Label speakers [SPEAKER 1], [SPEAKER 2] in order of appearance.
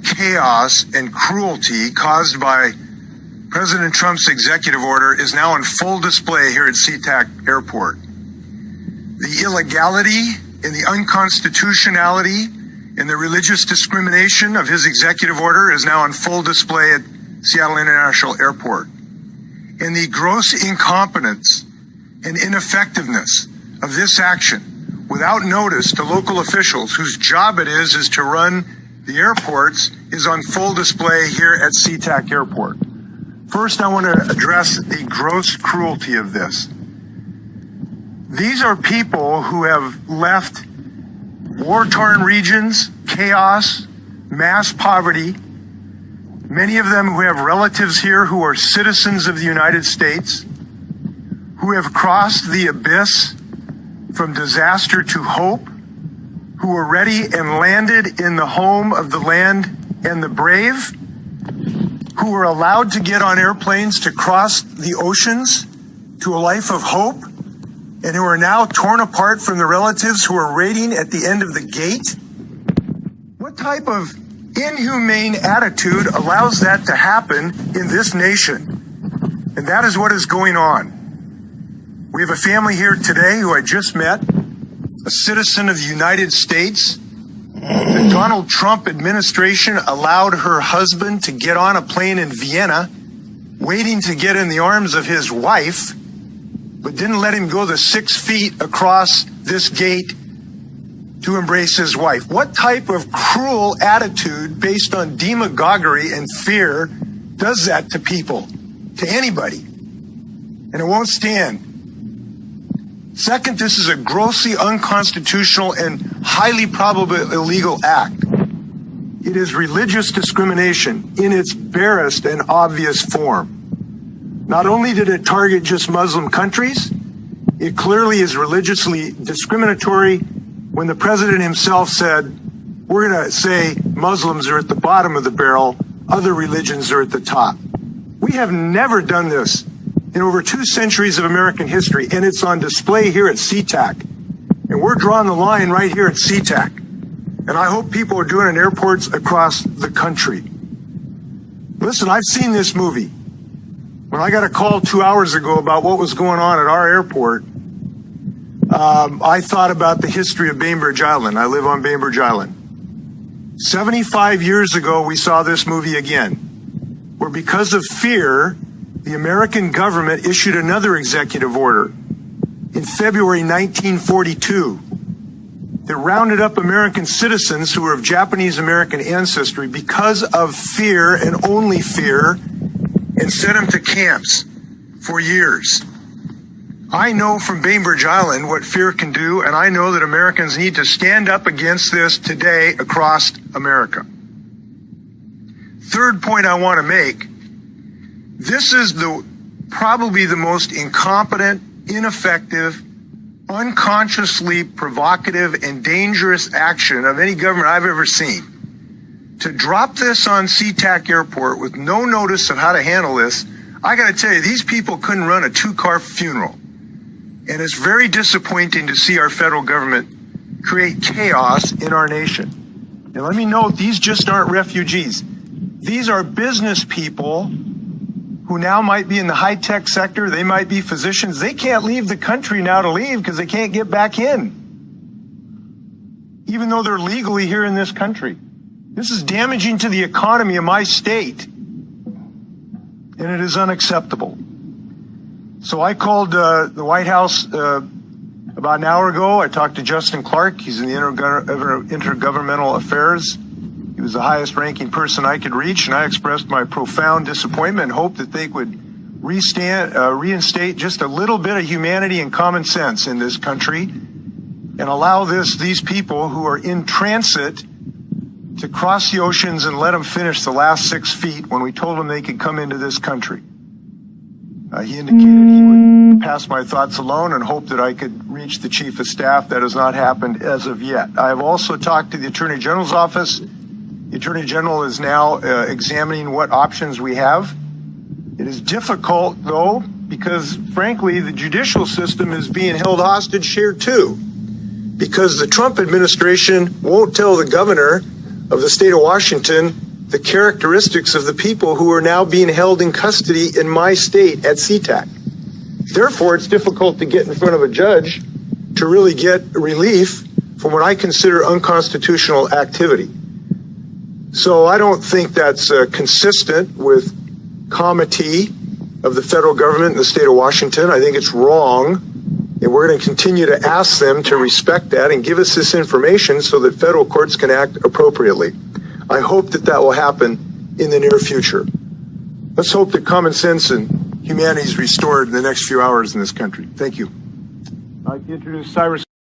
[SPEAKER 1] chaos and cruelty caused by President Trump's executive order is now on full display here at SeaTac Airport. The illegality and the unconstitutionality and the religious discrimination of his executive order is now on full display at Seattle International Airport. And the gross incompetence and ineffectiveness of this action without notice to local officials whose job it is to run the airports is on full display here at SeaTac Airport. First, I want to address the gross cruelty of this. These are people who have left war-torn regions, chaos, mass poverty, many of them who have relatives here who are citizens of the United States, who have crossed the abyss from disaster to hope, who were ready and landed in the home of the land and the brave, who were allowed to get on airplanes to cross the oceans to a life of hope, and who are now torn apart from the relatives who are waiting at the end of the gate? What type of inhumane attitude allows that to happen in this nation? And that is what is going on. We have a family here today who I just met, a citizen of the United States. The Donald Trump administration allowed her husband to get on a plane in Vienna, waiting to get in the arms of his wife, but didn't let him go the 6 feet across this gate to embrace his wife. What type of cruel attitude based on demagoguery and fear does that to people, to anybody? And it won't stand. Second, this is a grossly unconstitutional and highly probable illegal act. It is religious discrimination in its barest and obvious form. Not only did it target just Muslim countries, it clearly is religiously discriminatory when the president himself said, we're going to say Muslims are at the bottom of the barrel, other religions are at the top. We have never done this in over 2 centuries of American history, and it's on display here at SeaTac. And we're drawing the line right here at SeaTac. And I hope people are doing it in airports across the country. Listen, I've seen this movie. When I got a call 2 hours ago about what was going on at our airport, I thought about the history of Bainbridge Island. I live on Bainbridge Island. 75 years ago, we saw this movie again, where because of fear, the American government issued another executive order in February 1942 that rounded up American citizens who were of Japanese-American ancestry because of fear and only fear, and sent them to camps for years. I know from Bainbridge Island what fear can do, and I know that Americans need to stand up against this today across America. Third point I want to make, this is probably the most incompetent, ineffective, unconsciously provocative, and dangerous action of any government I've ever seen. To drop this on SeaTac Airport with no notice of how to handle this, I got to tell you, these people couldn't run a 2-car funeral. And it's very disappointing to see our federal government create chaos in our nation. And let me note, these just aren't refugees. These are business people who now might be in the high-tech sector. They might be physicians. They can't leave the country now to leave because they can't get back in, even though they're legally here in this country. This is damaging to the economy of my state, and it is unacceptable. So I called the White House about an hour ago. I talked to Justin Clark. He's in the Intergovernmental Affairs. He was the highest ranking person I could reach, and I expressed my profound disappointment and hope that they would reinstate just a little bit of humanity and common sense in this country and allow these people who are in transit to cross the oceans and let them finish the last 6 feet when we told them they could come into this country. He indicated he would pass my thoughts alone and hope that I could reach the Chief of Staff. That has not happened as of yet. I have also talked to the Attorney General's office. The Attorney General is now examining what options we have. It is difficult, though, because, frankly, the judicial system is being held hostage here, too, because the Trump administration won't tell the governor of the state of Washington the characteristics of the people who are now being held in custody in my state at CTAC. Therefore, it's difficult to get in front of a judge to really get relief from what I consider unconstitutional activity. So I don't think that's consistent with comity of the federal government in the state of Washington. I think it's wrong, and we're going to continue to ask them to respect that and give us this information so that federal courts can act appropriately. I hope that that will happen in the near future. Let's hope that common sense and humanity is restored in the next few hours in this country. Thank you. I'd like to introduce Cyrus.